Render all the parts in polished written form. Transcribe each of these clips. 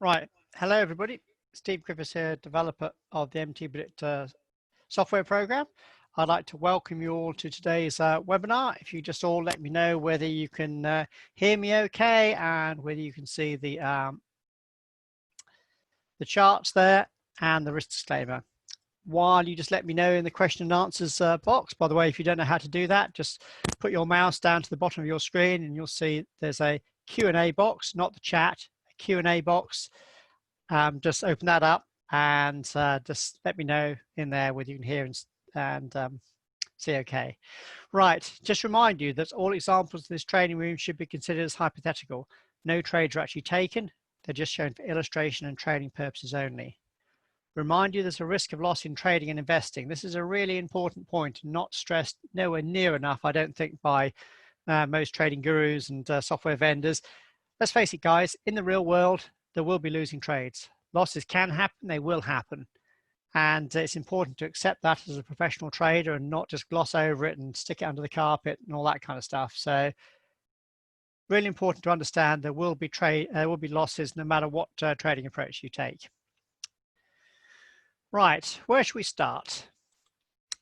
Right. Hello, everybody. Steve Griffiths here, developer of the MT Predictor software program. I'd like to welcome you all to today's webinar. If you just all let me know whether you can hear me okay and whether you can see the charts there and the risk disclaimer. While you just let me know in the question and answers box. By the way, if you don't know how to do that, just put your mouse down to the bottom of your screen and you'll see there's a Q&A box, not the chat, a Q&A box. Just open that up and just let me know in there whether you can hear and see okay. Right, just remind you that all examples in this training room should be considered as hypothetical. No trades are actually taken. They're just shown for illustration and training purposes only. Remind you there's a risk of loss in trading and investing. This is a really important point, not stressed nowhere near enough, I don't think, by most trading gurus and software vendors. Let's face it, guys, in the real world, there will be losing trades. Losses can happen, they will happen. And it's important to accept that as a professional trader and not just gloss over it and stick it under the carpet and all that kind of stuff. So really important to understand there will be losses no matter what trading approach you take. Right, where should we start?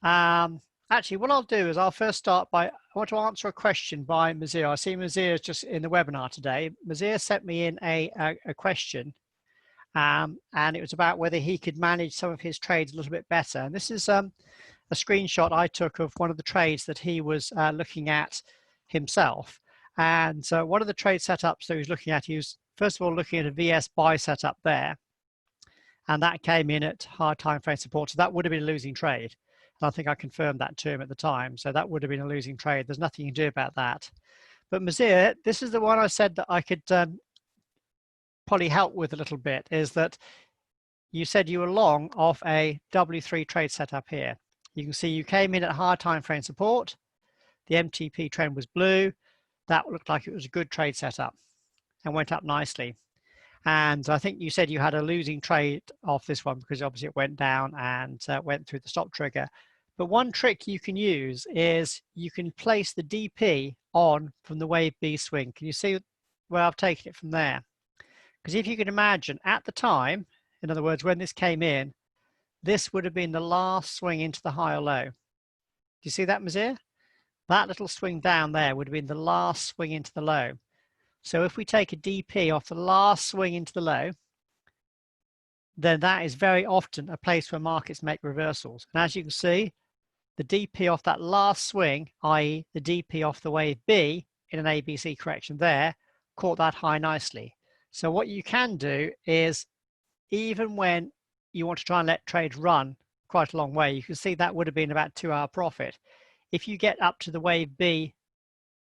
Actually, what I'll do is I'll first start by, I want to answer a question by Mazir. I see Mazir is just in the webinar today. Mazir sent me in a question, and it was about whether he could manage some of his trades a little bit better. And this is a screenshot I took of one of the trades that he was looking at himself. And one of the trade setups that he was looking at, he was first of all looking at a VS buy setup there. And that came in at high time frame support. So that would have been a losing trade. And I think I confirmed that to him at the time. So that would have been a losing trade. There's nothing you can do about that. But Mazir, this is the one I said that I could probably help with a little bit, is that you said you were long off a W3 trade setup here. You can see you came in at high time frame support. The MTP trend was blue. That looked like it was a good trade setup and went up nicely. And I think you said you had a losing trade off this one because obviously it went down and went through the stop trigger. But one trick you can use is you can place the DP on from the wave B swing. Can you see where I've taken it from there? Because if you can imagine at the time, in other words, when this came in, this would have been the last swing into the high or low. Do you see that, Mazir? That little swing down there would have been the last swing into the low. So if we take a DP off the last swing into the low, then that is very often a place where markets make reversals. And as you can see, the DP off that last swing, i.e. the DP off the wave B in an ABC correction there, caught that high nicely. So what you can do is, even when you want to try and let trades run quite a long way, you can see that would have been about 2-hour profit. If you get up to the wave B,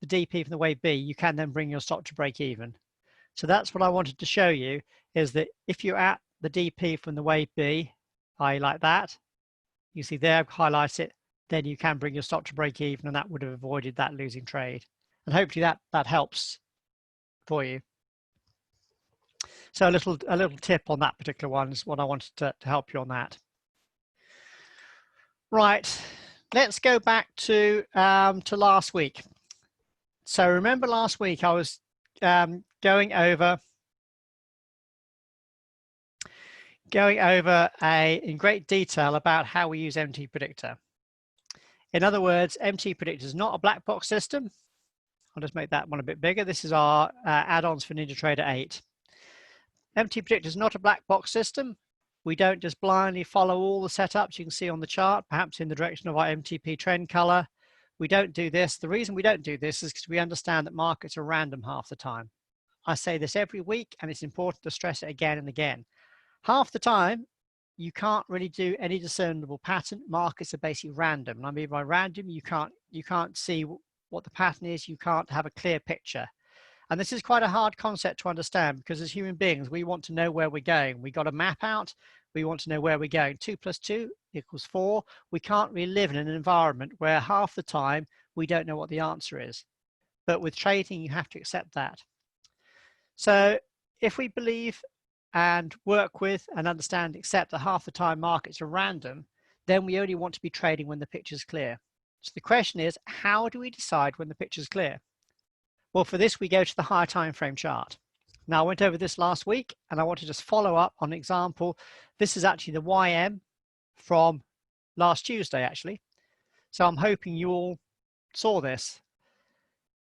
the DP from the wave B, you can then bring your stop to break even. So that's what I wanted to show you, is that if you're at the DP from the wave B, i.e. like that, you see there, highlight it, then you can bring your stop to break even, and that would have avoided that losing trade. And hopefully that helps for you. So a little tip on that particular one is what I wanted to help you on that. Right, let's go back to last week. So remember last week I was going over in great detail about how we use MT Predictor. In other words, MT Predictor is not a black box system. I'll just make that one a bit bigger. This is our add-ons for NinjaTrader 8. MT Predictor is not a black box system. We don't just blindly follow all the setups you can see on the chart, perhaps in the direction of our MTP trend color. We don't do this. The reason we don't do this is because we understand that markets are random half the time. I say this every week, and it's important to stress it again and again. Half the time, you can't really do any discernible pattern. Markets are basically random. And I mean by random, you can't see what the pattern is. You can't have a clear picture. And this is quite a hard concept to understand, because as human beings, we want to know where we're going. We got a map out. We want to know where we're going. 2 + 2 = 4. We can't really live in an environment where half the time we don't know what the answer is. But with trading, you have to accept that. So if we believe and work with and understand, accept that half the time markets are random, then we only want to be trading when the picture's clear. So the question is, how do we decide when the picture's clear? Well, for this, we go to the higher time frame chart. Now, I went over this last week and I want to just follow up on an example. This is actually the YM from last Tuesday, actually. So I'm hoping you all saw this.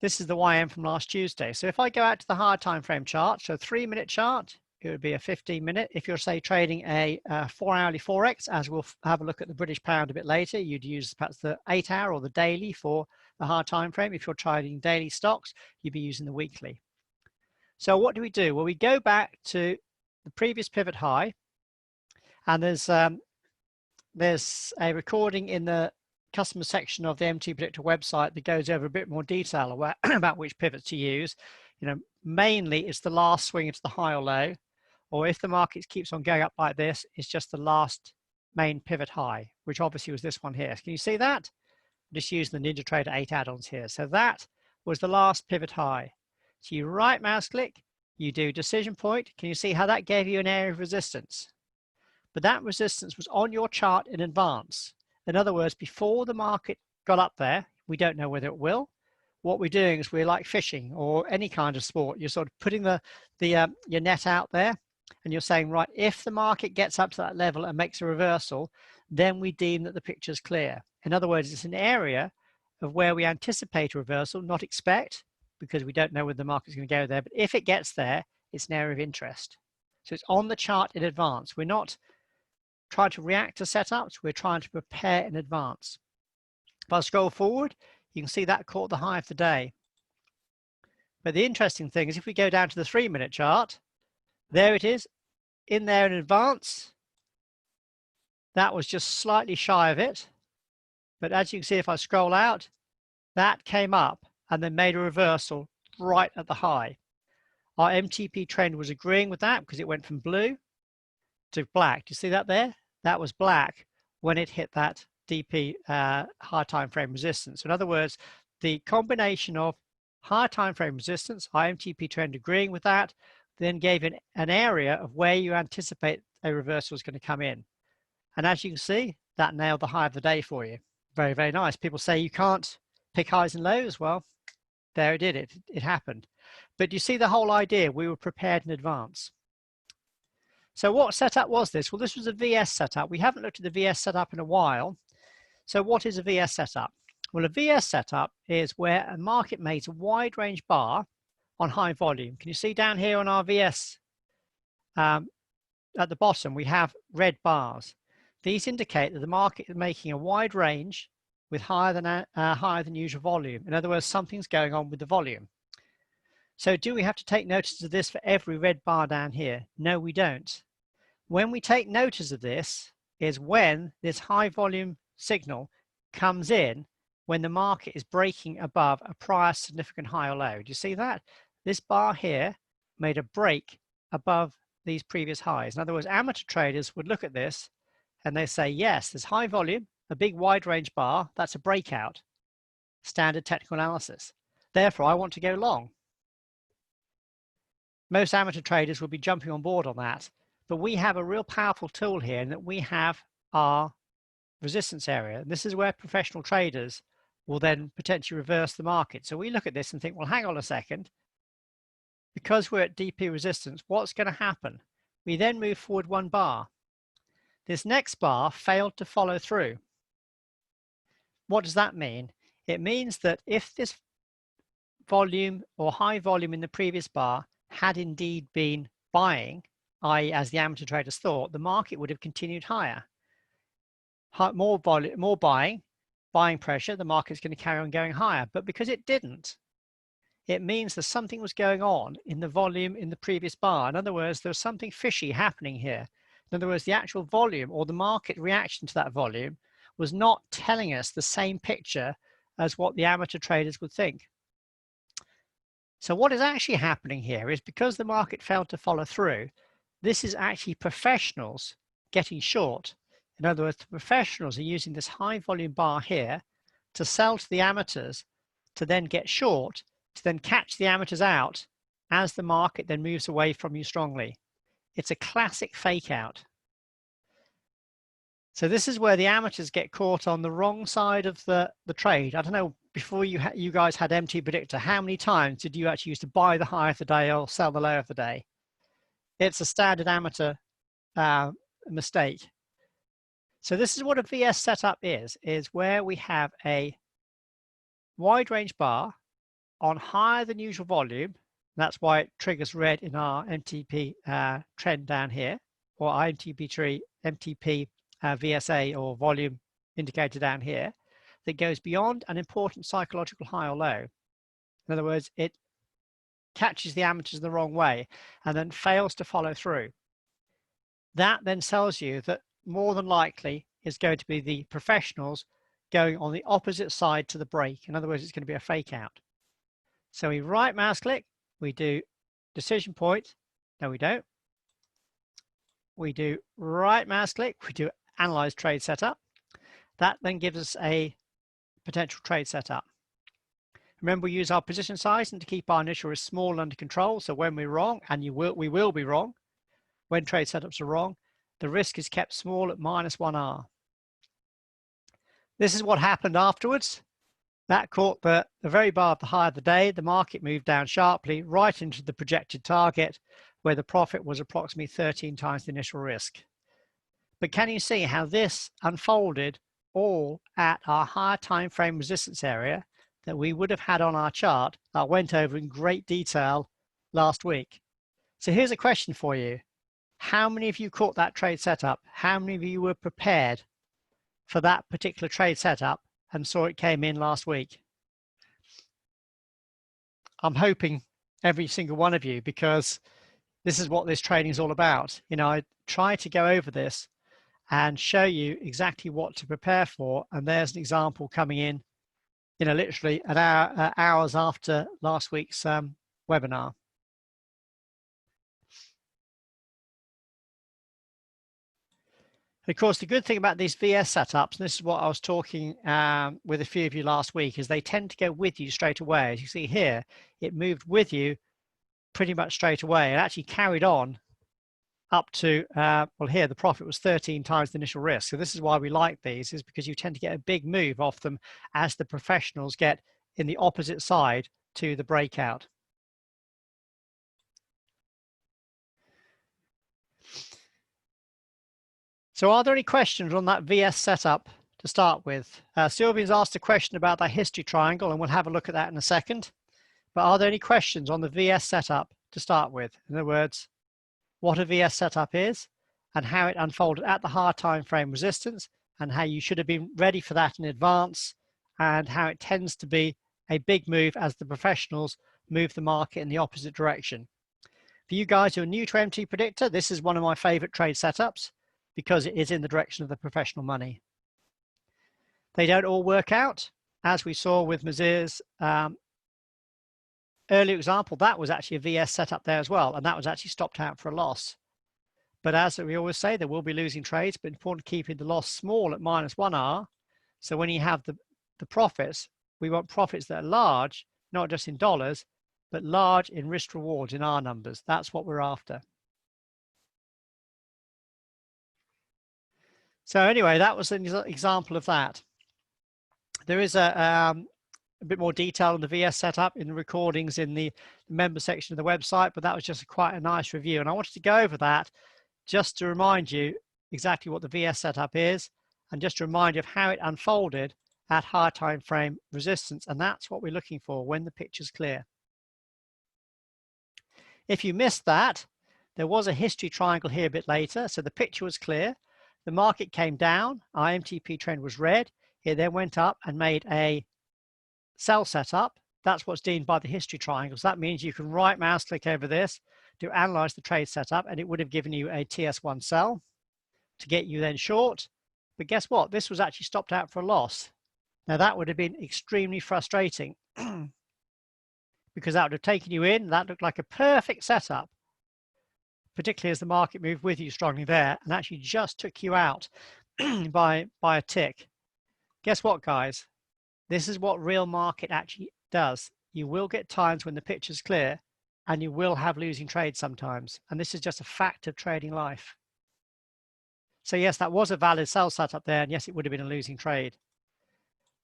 This is the YM from last Tuesday. So if I go out to the higher time frame chart, so 3-minute chart, it would be a 15-minute. If you're, say, trading a 4-hourly Forex, as we'll have a look at the British pound a bit later, you'd use perhaps the 8-hour or the daily for the higher time frame. If you're trading daily stocks, you'd be using the weekly. So what do? Well, we go back to the previous pivot high, and there's a recording in the customer section of the MT Predictor website that goes over a bit more detail about which pivots to use. You know, mainly it's the last swing into the high or low, or if the market keeps on going up like this, it's just the last main pivot high, which obviously was this one here. Can you see that? I'm just using the NinjaTrader 8 add-ons here. So that was the last pivot high. So you right mouse click, you do decision point. Can you see how that gave you an area of resistance? But that resistance was on your chart in advance. In other words, before the market got up there, we don't know whether it will. What we're doing is we're like fishing or any kind of sport. You're sort of putting your net out there and you're saying, right, if the market gets up to that level and makes a reversal, then we deem that the picture's clear. In other words, it's an area of where we anticipate a reversal, not expect, because we don't know whether the market's going to go there. But if it gets there, it's an area of interest. So it's on the chart in advance. We're not trying to react to setups, we're trying to prepare in advance. If I scroll forward, you can see that caught the high of the day. But the interesting thing is if we go down to the 3-minute chart, there it is, in there in advance. That was just slightly shy of it. But as you can see, if I scroll out, that came up and then made a reversal right at the high. Our MTP trend was agreeing with that because it went from blue to black. Do you see that there? That was black when it hit that DP high time frame resistance. In other words, the combination of higher time frame resistance, high MTP trend agreeing with that, then gave an area of where you anticipate a reversal is going to come in. And as you can see, that nailed the high of the day for you. Very, very nice. People say you can't pick highs and lows. Well, there it did. It happened. But you see the whole idea, we were prepared in advance. So what setup was this? Well, this was a VS setup. We haven't looked at the VS setup in a while. So what is a VS setup? Well, a VS setup is where a market makes a wide range bar on high volume. Can you see down here on our VS at the bottom, we have red bars. These indicate that the market is making a wide range with higher than usual volume. In other words, something's going on with the volume. So do we have to take notice of this for every red bar down here? No, we don't. When we take notice of this is when this high volume signal comes in when the market is breaking above a prior significant high or low. Do you see that? This bar here made a break above these previous highs. In other words, amateur traders would look at this and they say, yes, there's high volume, a big wide range bar, that's a breakout. Standard technical analysis. Therefore, I want to go long. Most amateur traders will be jumping on board on that, but we have a real powerful tool here in that we have our resistance area. And this is where professional traders will then potentially reverse the market. So we look at this and think, well, hang on a second. Because we're at DP resistance, what's going to happen? We then move forward one bar. This next bar failed to follow through. What does that mean? It means that if this volume or high volume in the previous bar had indeed been buying, i.e. as the amateur traders thought, the market would have continued higher. More volume, more buying pressure, the market's going to carry on going higher. But because it didn't, it means that something was going on in the volume in the previous bar. In other words, there's something fishy happening here. In other words, the actual volume or the market reaction to that volume was not telling us the same picture as what the amateur traders would think. So what is actually happening here is because the market failed to follow through, this is actually professionals getting short. In other words, the professionals are using this high volume bar here to sell to the amateurs to then get short, to then catch the amateurs out as the market then moves away from you strongly. It's a classic fake out. So this is where the amateurs get caught on the wrong side of the trade. I don't know, before you guys had MT Predictor, how many times did you actually use to buy the high of the day or sell the low of the day? It's a standard amateur mistake. So this is what a VS setup is where we have a wide range bar on higher than usual volume. That's why it triggers red in our MTP trend down here, or our MTP VSA or volume indicator down here, that goes beyond an important psychological high or low. In other words, it catches the amateurs the wrong way and then fails to follow through. That then tells you that more than likely is going to be the professionals going on the opposite side to the break. In other words, it's going to be a fake out. So we right mouse click, we do decision point. No, we don't. We do right mouse click, we do analyze trade setup. That then gives us a potential trade setup. Remember, we use our position sizing to keep our initial risk small and under control. So when we're wrong, and we will be wrong, when trade setups are wrong, the risk is kept small at -1R. This is what happened afterwards. That caught the very bar of the high of the day. The market moved down sharply right into the projected target, where the profit was approximately 13 times the initial risk. But can you see how this unfolded all at our higher time frame resistance area that we would have had on our chart that I went over in great detail last week? So here's a question for you. How many of you caught that trade setup? How many of you were prepared for that particular trade setup and saw it came in last week? I'm hoping every single one of you, because this is what this training is all about. You know, I try to go over this and show you exactly what to prepare for. And there's an example coming in, you know, literally an hour, hours after last week's webinar. Of course, the good thing about these VS setups, and this is what I was talking with a few of you last week, is they tend to go with you straight away. As you see here, it moved with you pretty much straight away. It actually carried on up to, well, here the profit was 13 times the initial risk. So this is why we like these, is because you tend to get a big move off them as the professionals get in the opposite side to the breakout. So are there any questions on that VS setup to start with? Sylvia's asked a question about that history triangle, and we'll have a look at that in a second. But are there any questions on the VS setup to start with? In other words, what a VS setup is and how it unfolded at the higher time frame resistance, and how you should have been ready for that in advance, and how it tends to be a big move as the professionals move the market in the opposite direction. For you guys who are new to MT Predictor, this is one of my favorite trade setups because it is in the direction of the professional money. They don't all work out, as we saw with Mazir's earlier example. That was actually a VS setup there as well, and that was actually stopped out for a loss. But as we always say, there will be losing trades, but important keeping the loss small at -1R. So when you have the profits, we want profits that are large, not just in dollars, but large in risk rewards in our numbers. That's what we're after. So anyway, that was an example of that. There is a bit more detail on the VS setup in the recordings in the member section of the website, but that was just quite a nice review. And I wanted to go over that just to remind you exactly what the VS setup is, and just to remind you of how it unfolded at higher time frame resistance. And that's what we're looking for when the picture's clear. If you missed that, there was a history triangle here a bit later. So the picture was clear. The market came down, our MTP trend was red. It then went up and made a sell setup. That's what's deemed by the history triangles. That means you can right mouse click over this to analyze the trade setup, and it would have given you a TS1 sell to get you then short. But guess what? This was actually stopped out for a loss. Now that would have been extremely frustrating because that would have taken you in. That looked like a perfect setup, particularly as the market moved with you strongly there and actually just took you out by a tick. Guess what, guys? This is what real market actually does. You will get times when the picture's clear and you will have losing trades sometimes. And this is just a fact of trading life. So yes, that was a valid sell setup there, and yes, it would have been a losing trade.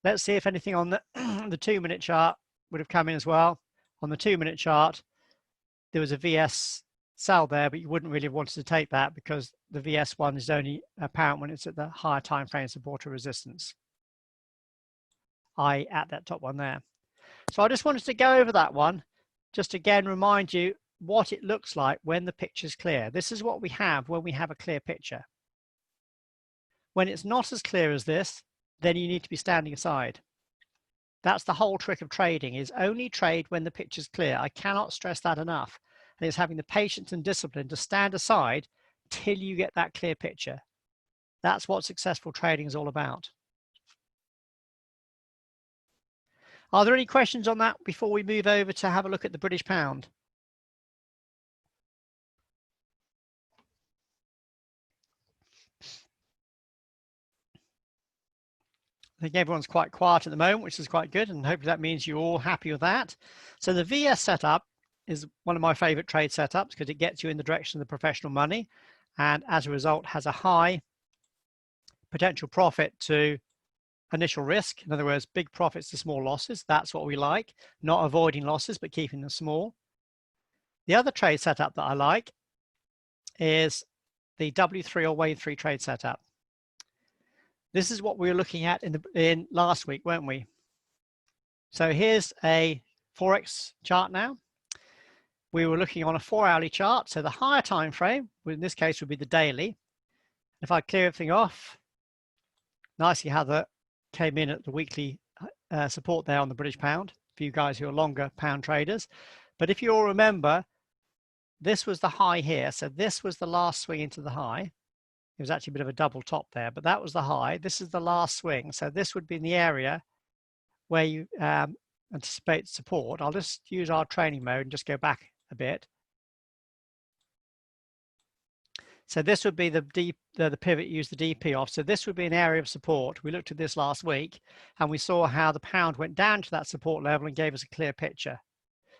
Let's see if anything on the, the 2-minute chart would have come in as well. On the 2-minute chart, there was a VS sell there, but you wouldn't really have wanted to take that because the VS one is only apparent when it's at the higher time frame support or resistance, i.e. at that top one there. So I just wanted to go over that one, just again remind you what it looks like when the picture's clear. This is what we have when we have a clear picture. When it's not as clear as this, then you need to be standing aside. That's the whole trick of trading, is only trade when the picture's clear. I cannot stress that enough. And it's having the patience and discipline to stand aside till you get that clear picture. That's what successful trading is all about. Are there any questions on that before we move over to have a look at the British pound? I think everyone's quite quiet at the moment, which is quite good, and hopefully that means you're all happy with that. So the VS setup is one of my favorite trade setups because it gets you in the direction of the professional money, and as a result has a high potential profit to initial risk. In other words, big profits to small losses. That's what we like, not avoiding losses, but keeping them small. The other trade setup that I like is the W3 or Wave 3 trade setup. This is what we were looking at in last week, weren't we? So here's a Forex chart now. We were looking on a 4-hourly chart. So the higher time frame, in this case, would be the daily. If I clear everything off, nicely how that came in at the weekly support there on the British pound, for you guys who are longer pound traders. But if you all remember, this was the high here. So this was the last swing into the high. It was actually a bit of a double top there, but that was the high. This is the last swing. So this would be in the area where you anticipate support. I'll just use our training mode and just go back a bit. So this would be the pivot used the DP off. So this would be an area of support. We looked at this last week and we saw how the pound went down to that support level and gave us a clear picture.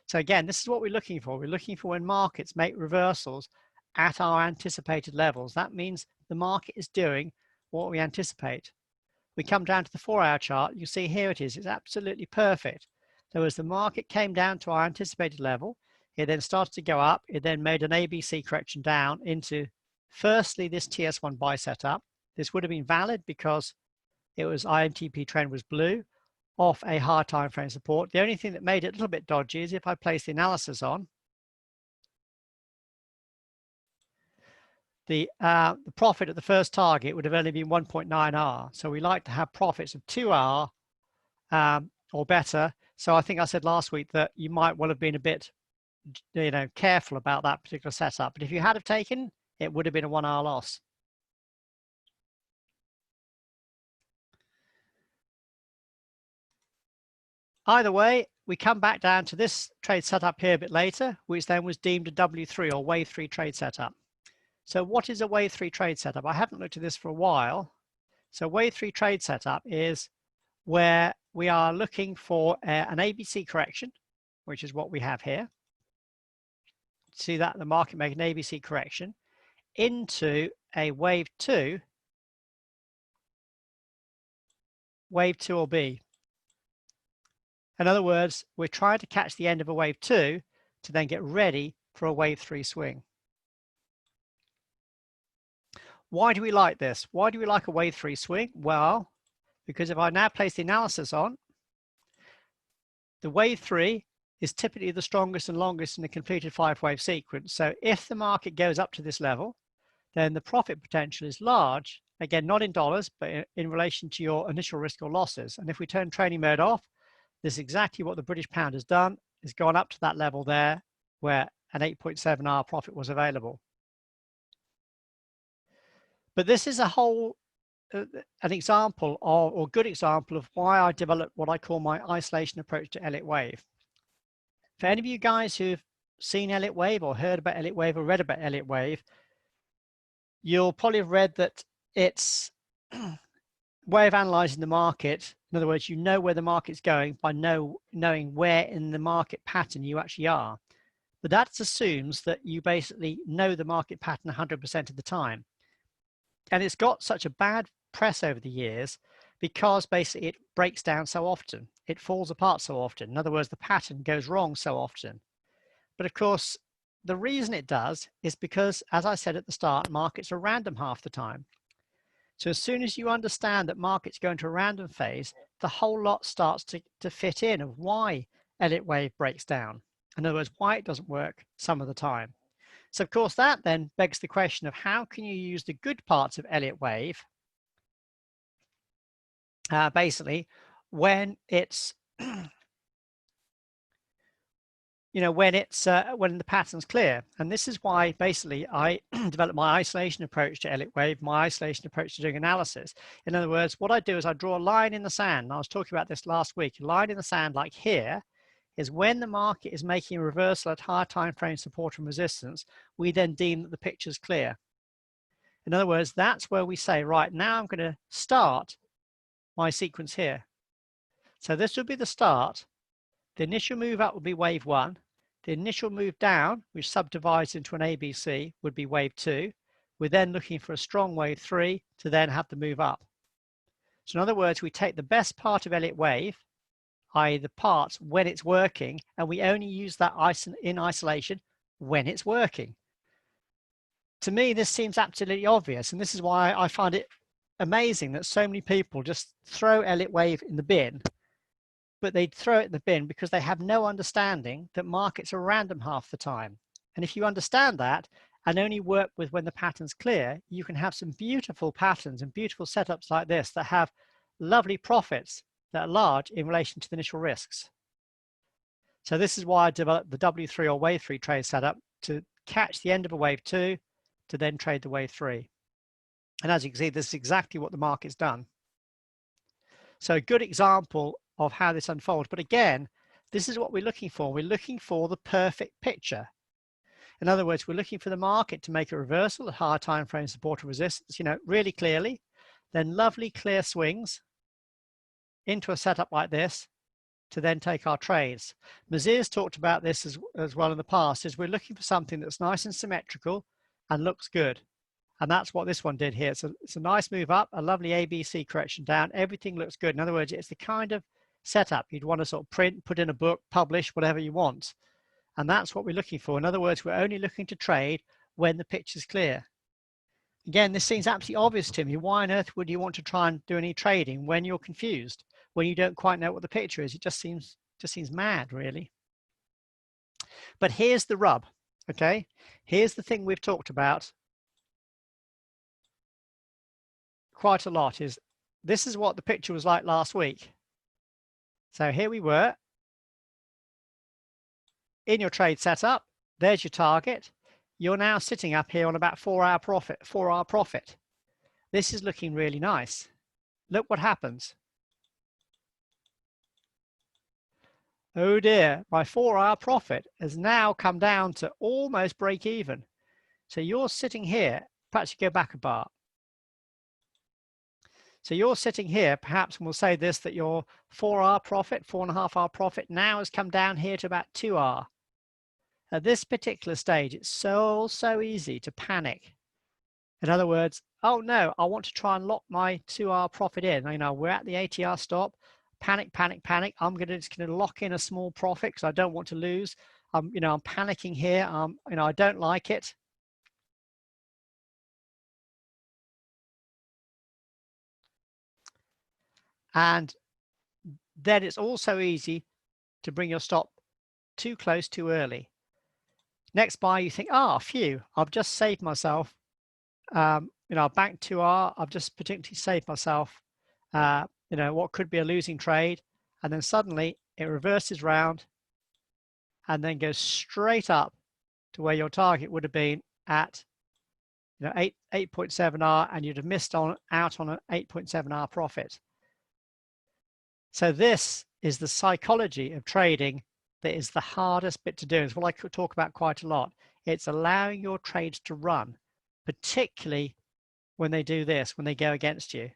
So again, this is what we're looking for. We're looking for when markets make reversals at our anticipated levels. That means the market is doing what we anticipate. We come down to the 4-hour chart. You see here it is. It's absolutely perfect. So as the market came down to our anticipated level, it then started to go up. It then made an ABC correction down into, firstly, this TS1 buy setup. This would have been valid because it was IMTP trend was blue off a higher time frame support. The only thing that made it a little bit dodgy is if I place the analysis on, the profit at the first target would have only been 1.9R. So we like to have profits of 2R or better. So I think I said last week that you might well have been a bit, careful about that particular setup. But if you had have taken, it would have been a 1R loss. Either way, we come back down to this trade setup here a bit later, which then was deemed a W3 or Wave 3 trade setup. So what is a Wave 3 trade setup? I haven't looked at this for a while. So Wave 3 trade setup is where we are looking for an ABC correction, which is what we have here. See that the market make an ABC correction into a Wave 2 or B. In other words, we're trying to catch the end of a Wave 2 to then get ready for a Wave 3 swing. Why do we like this? Why do we like a Wave 3 swing? Well, because if I now place the analysis on, the Wave 3 is typically the strongest and longest in the completed 5-wave sequence. So if the market goes up to this level, then the profit potential is large. Again, not in dollars, but in relation to your initial risk or losses. And if we turn training mode off, this is exactly what the British pound has done. It's gone up to that level there where an 8.7R profit was available. But this is a whole, an example of, or good example of why I developed what I call my isolation approach to Elliott Wave. For any of you guys who've seen Elliott Wave or heard about Elliott Wave or read about Elliott Wave, you'll probably have read that it's way of analyzing the market. In other words, you know where the market's going by knowing where in the market pattern you actually are. But that assumes that you basically know the market pattern 100% of the time. And it's got such a bad press over the years because basically it breaks down so often. It falls apart so often. In other words, the pattern goes wrong so often. But of course, the reason it does is because, as I said at the start, markets are random half the time. So as soon as you understand that markets go into a random phase, the whole lot starts to fit in of why Elliott wave breaks down. In other words, why it doesn't work some of the time. So of course, that then begs the question of how can you use the good parts of Elliott wave, basically, when it's when the pattern's clear. And this is why basically I developed my isolation approach to Elliott wave, my isolation approach to doing analysis. In other words, what I do is I draw a line in the sand. And I was talking about this last week. A line in the sand like here is when the market is making a reversal at higher time frame support and resistance, we then deem that the picture's clear. In other words, that's where we say, right, now I'm going to start my sequence here. So this would be the start. The initial move up would be wave 1. The initial move down, which subdivides into an ABC, would be wave 2. We're then looking for a strong wave 3 to then have the move up. So in other words, we take the best part of Elliott wave, i.e. the parts when it's working, and we only use that in isolation when it's working. To me, this seems absolutely obvious, and this is why I find it amazing that so many people just throw Elliott wave in the bin, but they throw it in the bin because they have no understanding that markets are random half the time. And if you understand that and only work with when the pattern's clear, you can have some beautiful patterns and beautiful setups like this that have lovely profits that are large in relation to the initial risks. So this is why I developed the W3 or wave 3 trade setup to catch the end of a wave 2 to then trade the wave 3. And as you can see, this is exactly what the market's done. So a good example of how this unfolds. But again, this is what we're looking for. We're looking for the perfect picture. In other words, we're looking for the market to make a reversal at higher time frame support and resistance, really clearly, then lovely clear swings into a setup like this to then take our trades. Mazir's talked about this as well in the past, is we're looking for something that's nice and symmetrical and looks good. And that's what this one did here. It's a nice move up, a lovely ABC correction down. Everything looks good. In other words, it's the kind of setup you'd want to sort of print, put in a book, publish, whatever you want. And that's what we're looking for. In other words, we're only looking to trade when the picture's clear. Again, this seems absolutely obvious to me. Why on earth would you want to try and do any trading when you're confused, when you don't quite know what the picture is? It just seems mad, really. But here's the rub, okay? Here's the thing we've talked about quite a lot, is this is what the picture was like last week. So here we were in your trade setup. There's your target. You're now sitting up here on about 4-hour profit. This is looking really nice. Look what happens. Oh dear, my 4-hour profit has now come down to almost break even. So you're sitting here, perhaps you go back a bar. So you're sitting here, perhaps, and we'll say this, that your 4-hour profit, 4.5-hour profit now has come down here to about 2-hour. At this particular stage, it's so easy to panic. In other words, oh no, I want to try and lock my 2-hour profit in. We're at the ATR stop. Panic. I'm just going to lock in a small profit because I don't want to lose. I'm panicking here. I don't like it. And then it's also easy to bring your stop too close too early. Next buy, you think, phew, I've just saved myself. I've banked 2R. I've just particularly saved myself, what could be a losing trade. And then suddenly it reverses round and then goes straight up to where your target would have been at 8.7R, and you'd have missed out on an 8.7R profit. So this is the psychology of trading that is the hardest bit to do. It's what I could talk about quite a lot. It's allowing your trades to run, particularly when they do this, when they go against you.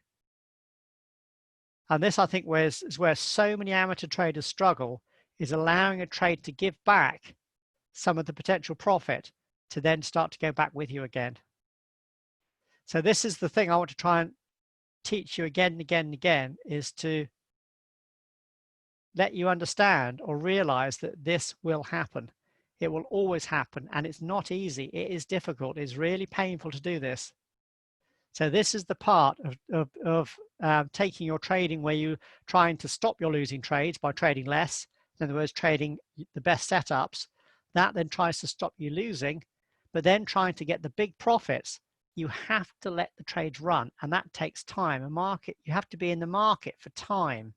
And this, I think, is where so many amateur traders struggle, is allowing a trade to give back some of the potential profit to then start to go back with you again. So this is the thing I want to try and teach you again and again and again, is to let you understand or realize that this will happen. It will always happen, and it's not easy. It is difficult. It's really painful to do this. So this is the part of taking your trading where you're trying to stop your losing trades by trading less. In other words, trading the best setups. That then tries to stop you losing, but then trying to get the big profits. You have to let the trades run, and that takes time. A market, you have to be in the market for time.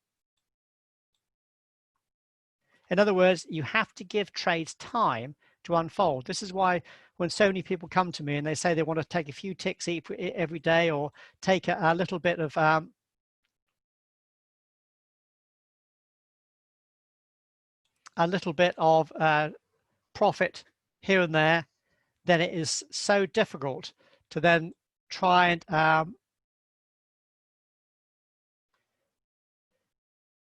In other words, you have to give trades time to unfold. This is why when so many people come to me and they say they want to take a few ticks every day, or take a little bit of profit here and there, then it is so difficult to then try and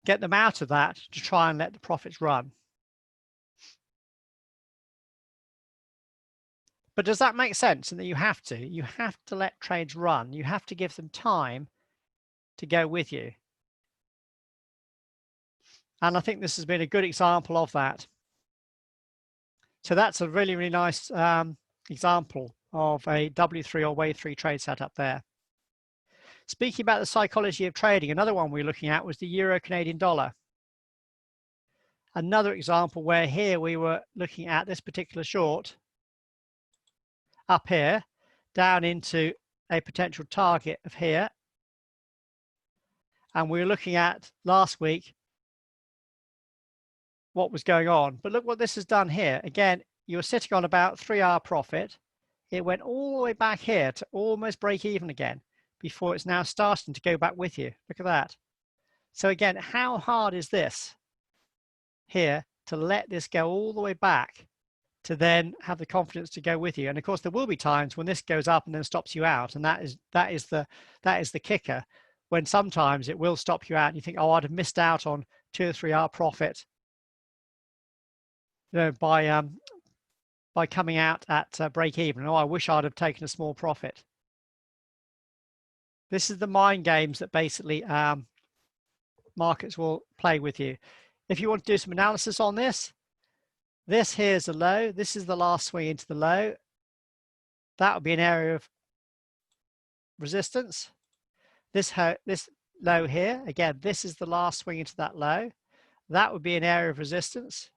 get them out of that to try and let the profits run. But does that make sense? And that you have to let trades run. You have to give them time to go with you. And I think this has been a good example of that. So that's a really, really nice example of a W3 or wave 3 trade setup there. Speaking about the psychology of trading, another one we were looking at was the Euro Canadian dollar. Another example where here we were looking at this particular short up here, down into a potential target of here. And we were looking at last week what was going on. But look what this has done here. Again, you were sitting on about 3-hour profit. It went all the way back here to almost break even again before it's now starting to go back with you. Look at that. So again, how hard is this here to let this go all the way back to then have the confidence to go with you? And of course, there will be times when this goes up and then stops you out, and that is the kicker. When sometimes it will stop you out, and you think, oh, I'd have missed out on 2 or 3 hour profit, you know, by coming out at break even. Oh, I wish I'd have taken a small profit. This is the mind games that basically markets will play with you. If you want to do some analysis on this, this here is a low. This is the last swing into the low. That would be an area of resistance. This low here, again, this is the last swing into that low. That would be an area of resistance.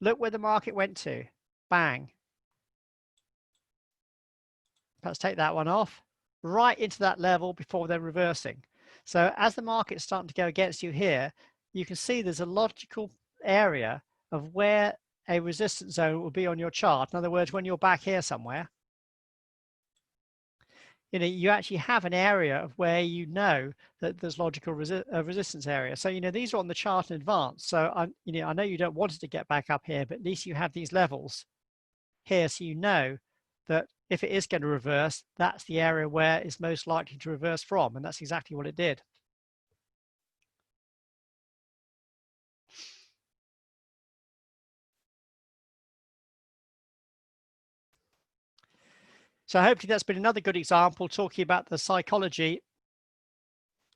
Look where the market went to. Bang. Let's take that one off. Right into that level before then reversing. So as the market's starting to go against you here, you can see there's a logical area of where a resistance zone will be on your chart. In other words, when you're back here somewhere, you know, you actually have an area of where you know that there's logical resistance area. So, you know, these are on the chart in advance. So, I know you don't want it to get back up here, but at least you have these levels here, so you know that if it is going to reverse, that's the area where it's most likely to reverse from, and that's exactly what it did. So hopefully that's been another good example talking about the psychology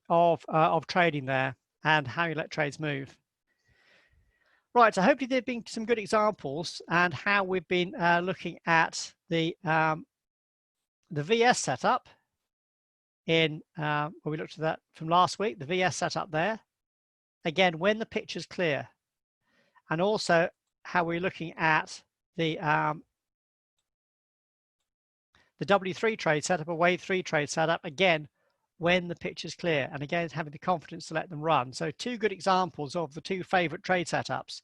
of trading there and how you let trades move. Right, so hopefully there have been some good examples and how we've been looking at the VS setup in, well, we looked at that from last week, the VS setup there. Again, when the picture's clear. And also how we're looking at the W3 trade setup, a wave 3 trade setup, again, when the picture's clear, and again, having the confidence to let them run. So 2 good examples of the 2 favorite trade setups.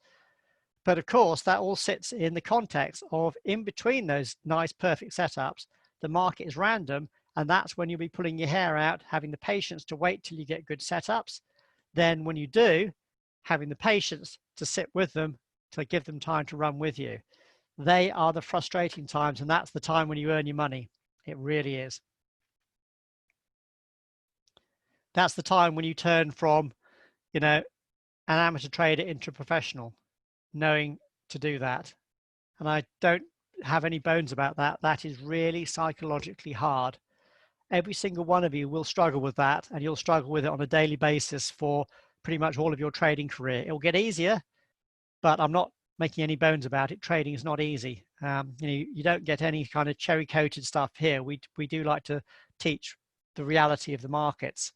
But of course, that all sits in the context of in between those nice, perfect setups, the market is random, and that's when you'll be pulling your hair out, having the patience to wait till you get good setups. Then when you do, having the patience to sit with them, to give them time to run with you. They are the frustrating times, and that's the time when you earn your money. It really is. That's the time when you turn from, you know, an amateur trader into a professional, knowing to do that. And I don't have any bones about that. That is really psychologically hard. every single one of you will struggle with that, and you'll struggle with it on a daily basis for pretty much all of your trading career. It will get easier, but I'm not making any bones about it. Trading is not easy. You don't get any kind of cherry-coated stuff here. We do like to teach the reality of the markets,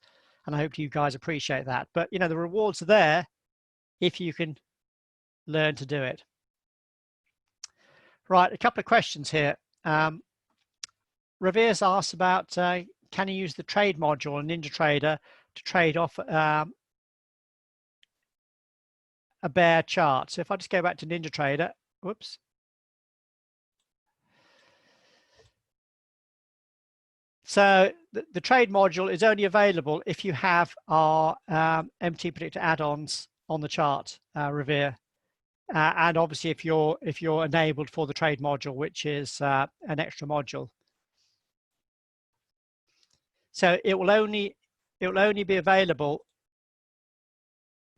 and I hope you guys appreciate that. But the rewards are there if you can learn to do it. Right, a couple of questions here. Revere's asked about can you use the trade module in NinjaTrader to trade off a bear chart. So if I just go back to NinjaTrader, whoops. So the trade module is only available if you have our MT Predictor add-ons on the chart, Revere. And obviously if you're enabled for the trade module, which is an extra module. So it will only be available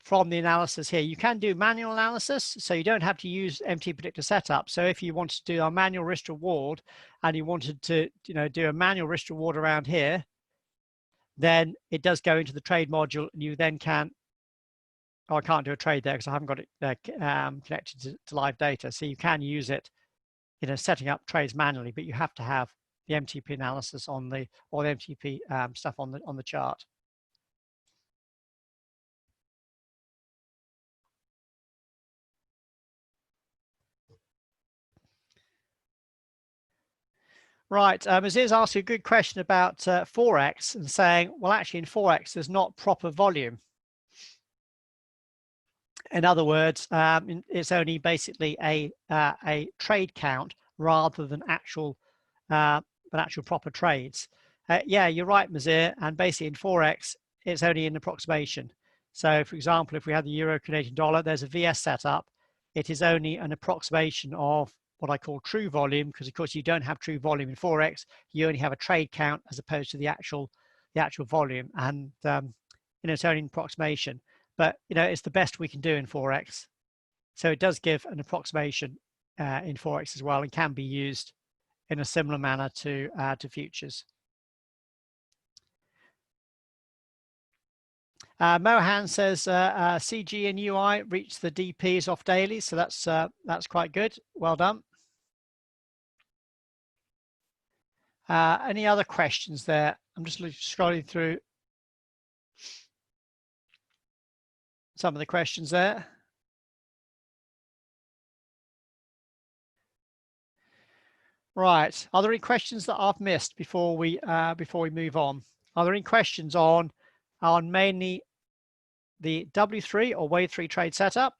from the analysis here. You can do manual analysis, so you don't have to use MT Predictor setup. So if you wanted to do a manual risk reward and you wanted to do a manual risk reward around here, then it does go into the trade module, and you then can, I can't do a trade there because I haven't got it connected to live data. So you can use it, setting up trades manually, but you have to have the MTP analysis or the MTP stuff on the chart. Right, Aziz's asking a good question about Forex and saying, well, actually in Forex, there's not proper volume. In other words, it's only basically a trade count rather than actual proper trades. Yeah, you're right, Mazir. And basically in Forex, it's only an approximation. So for example, if we had the Euro Canadian dollar, there's a VS setup. It is only an approximation of what I call true volume, because of course you don't have true volume in Forex. You only have a trade count as opposed to the actual volume. And it's only an approximation. But it's the best we can do in Forex. So it does give an approximation in Forex as well, and can be used in a similar manner to futures. Mohan says CG and UI reach the DPs off daily, so that's quite good. Well done. Any other questions there? I'm just scrolling through some of the questions there. Right. Are there any questions that I've missed before we move on? Are there any questions on mainly the W3 or Wave 3 trade setup,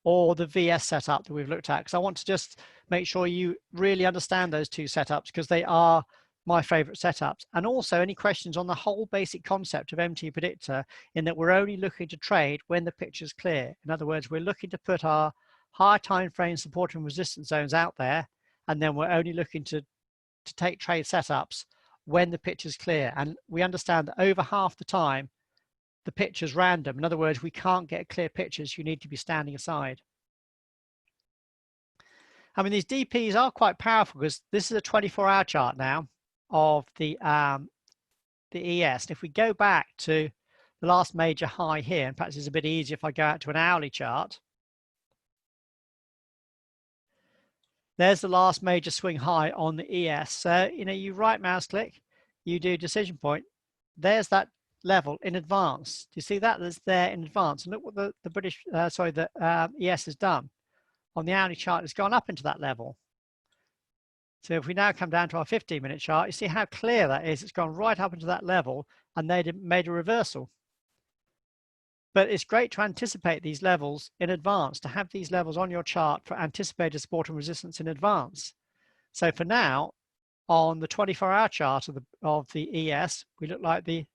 or the VS setup that we've looked at? Because I want to just make sure you really understand those two setups, because they are my favorite setups. And also any questions on the whole basic concept of MT Predictor, in that we're only looking to trade when the picture's clear. In other words, we're looking to put our higher time frame support and resistance zones out there, and then we're only looking to take trade setups when the picture's clear. And we understand that over half the time, the picture's random. In other words, we can't get clear pictures. You need to be standing aside. I mean, these DPs are quite powerful, because this is a 24-hour chart now of the ES. And if we go back to the last major high here, and perhaps it's a bit easier if I go out to an hourly chart. There's the last major swing high on the ES. So, you right mouse click, you do decision point. There's that level in advance. Do you see that? That's there in advance. And look what the ES has done. On the hourly chart, it's gone up into that level. So if we now come down to our 15-minute chart, you see how clear that is. It's gone right up into that level, and they made a reversal. But it's great to anticipate these levels in advance, to have these levels on your chart for anticipated support and resistance in advance. So for now, on the 24-hour chart of the ES, we look like the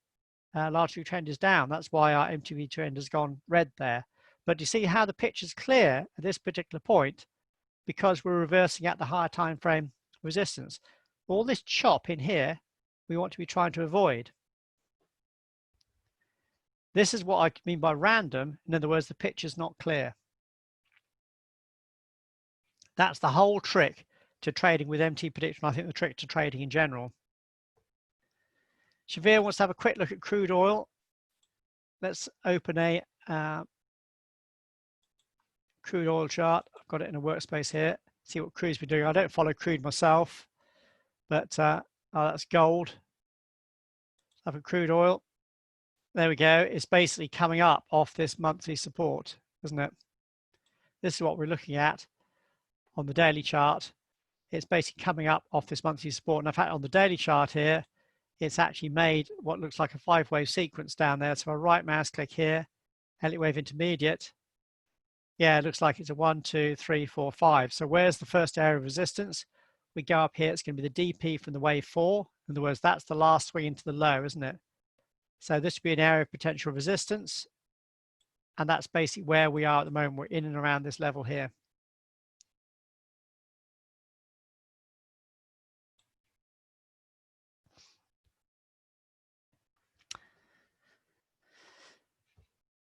largely trend is down. That's why our MTV trend has gone red there. But you see how the picture's clear at this particular point, because we're reversing at the higher time frame resistance. All this chop in here, we want to be trying to avoid. This is what I mean by random. In other words, the picture's not clear. That's the whole trick to trading with MT Predictor, and I think the trick to trading in general. Shavir wants to have a quick look at crude oil. Let's open a crude oil chart. I've got it in a workspace here. See what crude's been doing. I don't follow crude myself, but oh, that's gold. Have a crude oil. There we go. It's basically coming up off this monthly support, isn't it? This is what we're looking at on the daily chart. It's basically coming up off this monthly support. And in fact, on the daily chart here, it's actually made what looks like a 5-wave sequence down there. So I right mouse click here, Elliott wave intermediate. Yeah, it looks like it's a 1, 2, 3, 4, 5. So where's the first area of resistance? We go up here, it's going to be the DP from the wave 4. In other words, that's the last swing into the low, isn't it? So this would be an area of potential resistance. And that's basically where we are at the moment. We're in and around this level here.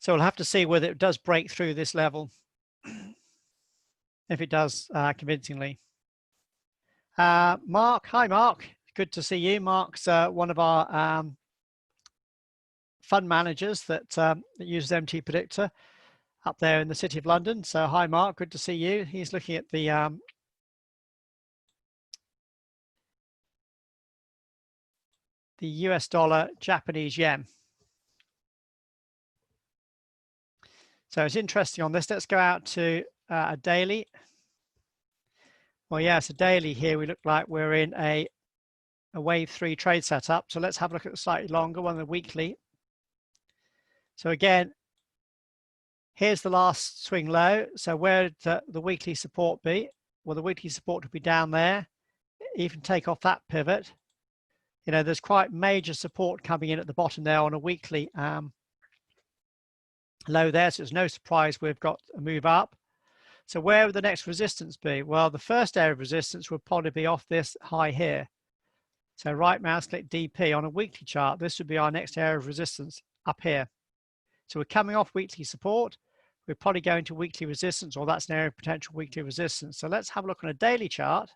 So we'll have to see whether it does break through this level. If it does, convincingly. Mark, hi Mark, good to see you. Mark's one of our fund managers that uses MT Predictor up there in the City of London. So hi Mark, good to see you. He's looking at the US dollar, Japanese yen. So it's interesting on this. Let's go out to a daily. Well, yeah, it's a daily here. We look like we're in a wave 3 trade setup. So let's have a look at the slightly longer one, the weekly. So again, here's the last swing low. So where would the weekly support be? Well, the weekly support would be down there. Even take off that pivot. You know, there's quite major support coming in at the bottom there on a weekly low there. So it's no surprise we've got a move up. So where would the next resistance be? Well, the first area of resistance would probably be off this high here. So right mouse click DP on a weekly chart. This would be our next area of resistance up here. So we're coming off weekly support. We're probably going to weekly resistance, or that's an area of potential weekly resistance. So let's have a look on a daily chart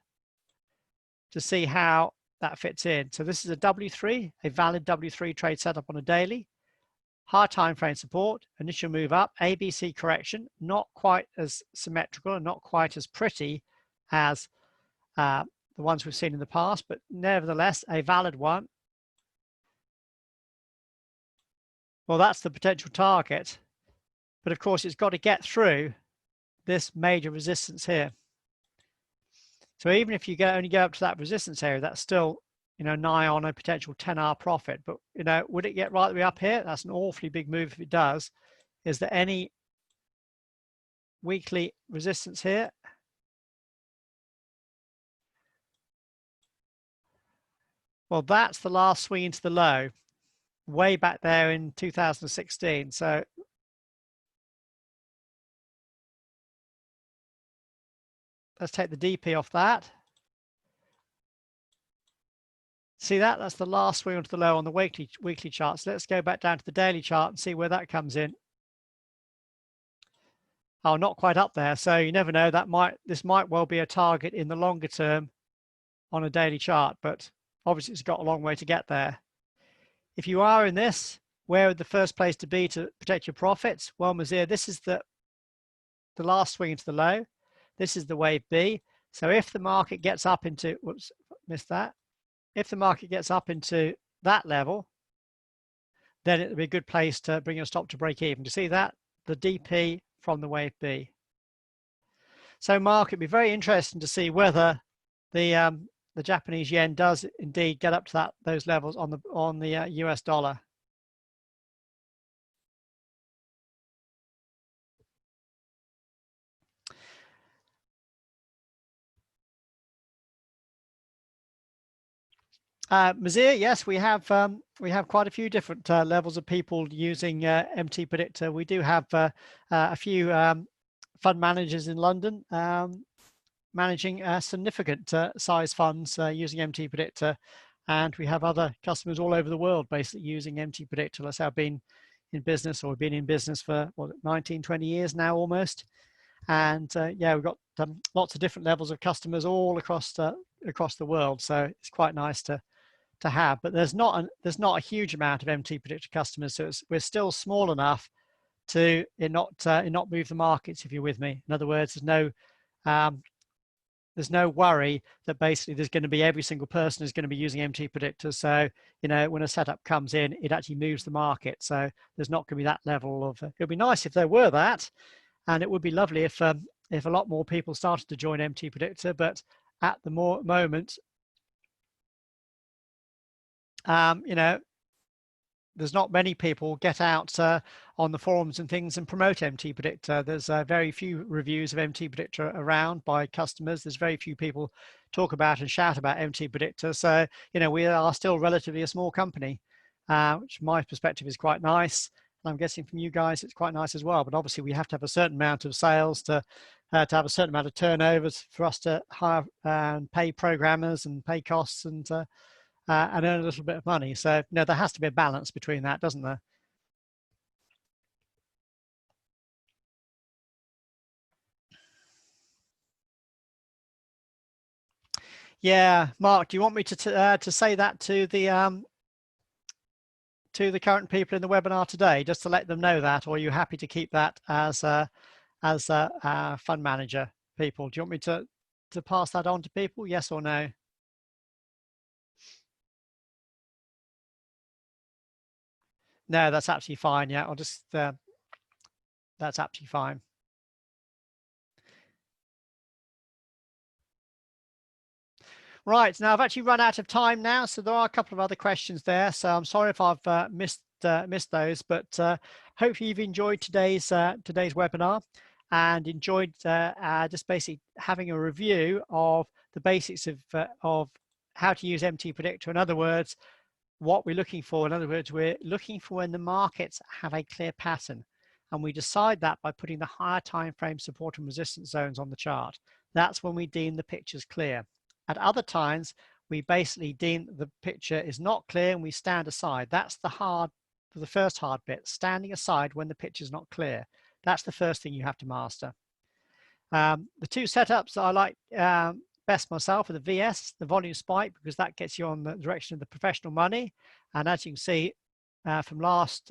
to see how that fits in. So this is a W3, a valid W3 trade setup on a daily. High time frame support, initial move up, ABC correction, not quite as symmetrical and not quite as pretty as the ones we've seen in the past, but nevertheless a valid one. Well, that's the potential target, but of course it's got to get through this major resistance here. So even if you only go up to that resistance area, that's still, you know, nigh on a potential 10-hour profit. But, you know, would it get right the way up here? That's an awfully big move if it does. Is there any weekly resistance here? Well, that's the last swing into the low, way back there in 2016. So let's take the DP off that. See that? That's the last swing onto the low on the weekly chart. So let's go back down to the daily chart and see where that comes in. Oh, not quite up there. So you never know. This might well be a target in the longer term on a daily chart, but obviously it's got a long way to get there. If you are in this, where would the first place to be to protect your profits? Well, Mazir, this is the last swing into the low. This is the wave B. So if the market gets up into, whoops, missed that. If the market gets up into that level, then it would be a good place to bring your stop to break even. Do you see that? The DP from the wave B. So Mark, it'd be very interesting to see whether the Japanese yen does indeed get up to those levels on the US dollar. Mazir, yes, we have quite a few different levels of people using MT Predictor. We do have a few fund managers in London managing significant size funds using MT Predictor, and we have other customers all over the world basically using MT Predictor. Let's say I've been in business, or we've been in business for 19, 20 years now almost, and yeah, we've got lots of different levels of customers all across the world. So it's quite nice to to have, but there's not a huge amount of MT Predictor customers, so we're still small enough to not move the markets, if you're with me. In other words, there's no worry that basically there's going to be every single person is going to be using MT Predictor. So, when a setup comes in, it actually moves the market. So there's not going to be that level of, it'd be nice if there were that. And it would be lovely if a lot more people started to join MT Predictor, but at the moment, there's not many people get out on the forums and things and promote MT Predictor. There's very few reviews of MT Predictor around by customers. There's very few people talk about and shout about MT Predictor. So, we are still relatively a small company, which from my perspective is quite nice. And I'm guessing from you guys, it's quite nice as well. But obviously we have to have a certain amount of sales to have a certain amount of turnovers for us to hire and pay programmers and pay costs and earn a little bit of money. So, there has to be a balance between that, doesn't there? Yeah, Mark, do you want me to say that to the current people in the webinar today, just to let them know that, or are you happy to keep that as a fund manager people? Do you want me to pass that on to people? Yes or no? No, that's absolutely fine. Yeah, I'll just, that's absolutely fine. Right, now I've actually run out of time now, so there are a couple of other questions there. So I'm sorry if I've missed those, but hopefully you've enjoyed today's webinar and enjoyed just basically having a review of the basics of how to use MT Predictor. In other words, what we're looking for. In other words, we're looking for when the markets have a clear pattern, and we decide that by putting the higher time frame support and resistance zones on the chart. That's when we deem the picture's clear. At other times, we basically deem the picture is not clear and we stand aside. That's the first hard bit, standing aside when the picture is not clear. That's the first thing you have to master. The two setups that I like best myself are the VS, the volume spike, because that gets you on the direction of the professional money. And as you can see from last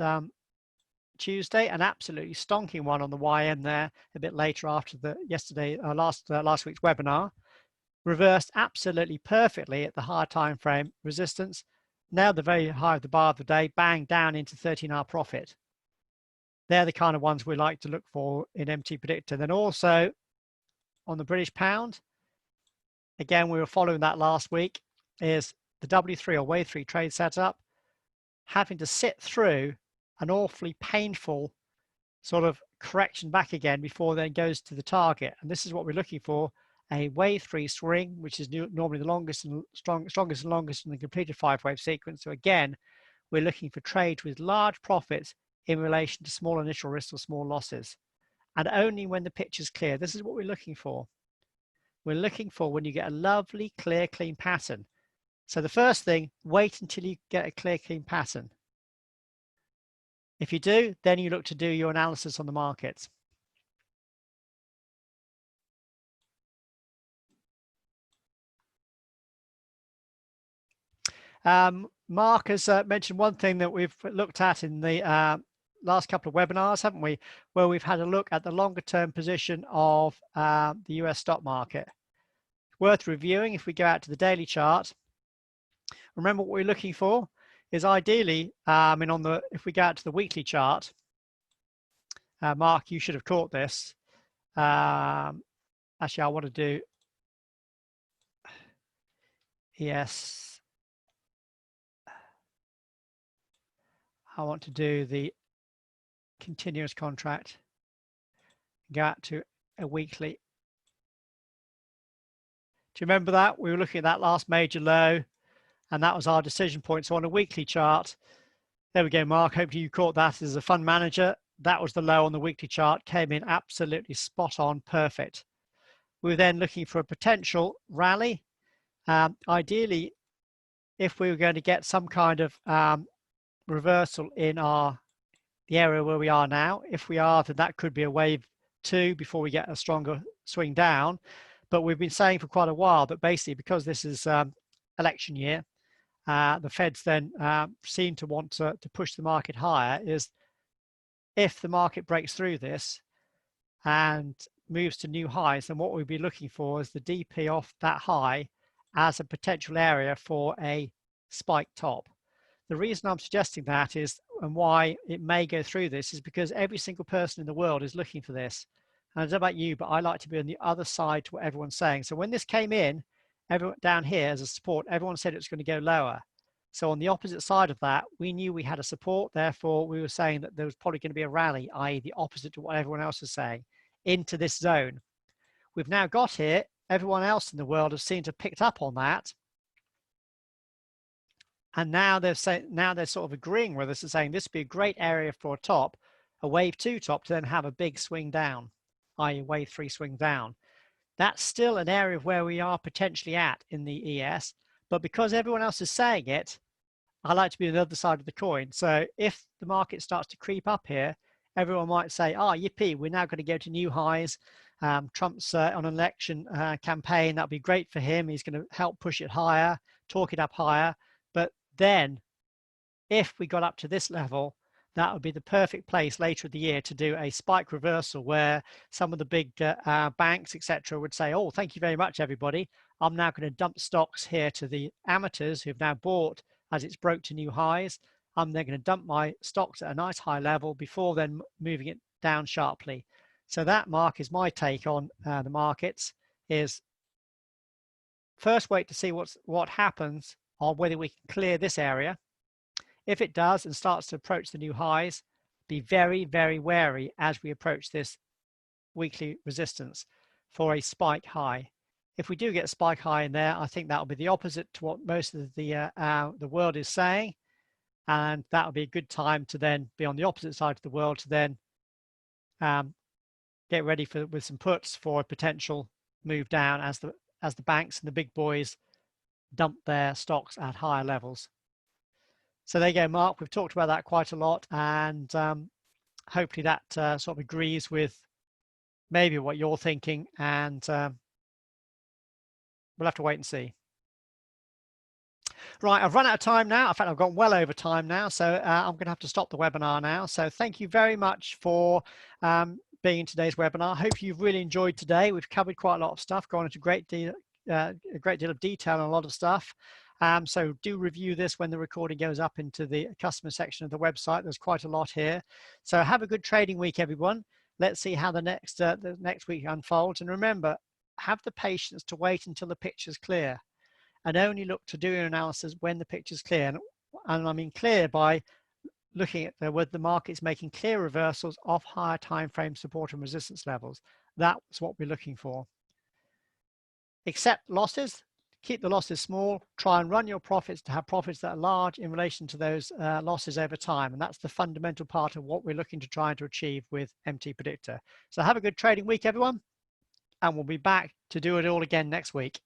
Tuesday, an absolutely stonking one on the YM there a bit later after the last week's webinar. Reversed absolutely perfectly at the higher time frame resistance. Now the very high of the bar of the day, bang down into 13-hour profit. They're the kind of ones we like to look for in MT Predictor. Then also on the British pound, again, we were following that last week, is the W3 or wave 3 trade setup, having to sit through an awfully painful sort of correction back again before then goes to the target. And this is what we're looking for, a wave 3 swing, which is normally the longest and strongest and longest in the completed 5-wave sequence. So again, we're looking for trades with large profits in relation to small initial risks or small losses. And only when the picture's clear. This is what we're looking for. We're looking for when you get a lovely, clear, clean pattern. So the first thing, wait until you get a clear, clean pattern. If you do, then you look to do your analysis on the markets. Mark has mentioned one thing that we've looked at in the last couple of webinars, haven't we? Where we've had a look at the longer term position of the US stock market. Worth reviewing if we go out to the daily chart. Remember what we're looking for is ideally, if we go out to the weekly chart, Mark, you should have caught this. Actually, I want to do, yes. I want to do the continuous contract, go out to a weekly. Do you remember that? We were looking at that last major low, and that was our decision point. So on a weekly chart, there we go, Mark. Hopefully you caught that as a fund manager. That was the low on the weekly chart, came in absolutely spot on, perfect. We were then looking for a potential rally. Ideally, if we were going to get some kind of reversal in the area where we are now. If we are, then that could be a wave 2 before we get a stronger swing down. But we've been saying for quite a while that basically because this is election year, the Feds then seem to want to push the market higher is if the market breaks through this and moves to new highs, then what we'd be looking for is the DP off that high as a potential area for a spike top. The reason I'm suggesting that is, and why it may go through this, is because every single person in the world is looking for this. And I don't know about you, but I like to be on the other side to what everyone's saying. So when this came in, everyone down here as a support, everyone said it was going to go lower. So on the opposite side of that, we knew we had a support. Therefore, we were saying that there was probably going to be a rally, i.e. the opposite to what everyone else is saying, into this zone. We've now got here, everyone else in the world has seemed to have picked up on that. And now they're sort of agreeing with us and saying this would be a great area for a top, a wave 2 top, to then have a big swing down, i.e. wave 3 swing down. That's still an area of where we are potentially at in the ES, but because everyone else is saying it, I like to be on the other side of the coin. So if the market starts to creep up here, everyone might say, oh, yippee, we're now going to go to new highs. Trump's on an election campaign, that'll be great for him. He's going to help push it higher, talk it up higher. But then if we got up to this level, that would be the perfect place later in the year to do a spike reversal where some of the big banks, etc., would say, oh, thank you very much, everybody. I'm now going to dump stocks here to the amateurs who've now bought as it's broke to new highs. I'm then going to dump my stocks at a nice high level before then moving it down sharply. So that, Mark, is my take on the markets, is first wait to see what happens on whether we can clear this area. If it does and starts to approach the new highs, be very, very wary as we approach this weekly resistance for a spike high. If we do get a spike high in there, I think that will be the opposite to what most of the world is saying. And that will be a good time to then be on the opposite side of the world to then get ready with some puts for a potential move down as the banks and the big boys dump their stocks at higher levels. So there you go, Mark. We've talked about that quite a lot, and hopefully that sort of agrees with maybe what you're thinking, and we'll have to wait and see. Right, I've run out of time now. In fact, I've gone well over time now, so I'm going to have to stop the webinar now. So thank you very much for being in today's webinar. I hope you've really enjoyed today. We've covered quite a lot of stuff, gone into a great deal of detail on a lot of stuff. So do review this when the recording goes up into the customer section of the website. There's quite a lot here. So have a good trading week, everyone. Let's see how the next week unfolds. And remember, have the patience to wait until the picture's clear, and only look to do your analysis when the picture's clear. And I mean clear by looking at whether the market's making clear reversals off higher time frame support and resistance levels. That's what we're looking for. Accept losses. Keep the losses small, try and run your profits to have profits that are large in relation to those losses over time. And that's the fundamental part of what we're looking to try to achieve with MT Predictor. So have a good trading week, everyone. And we'll be back to do it all again next week.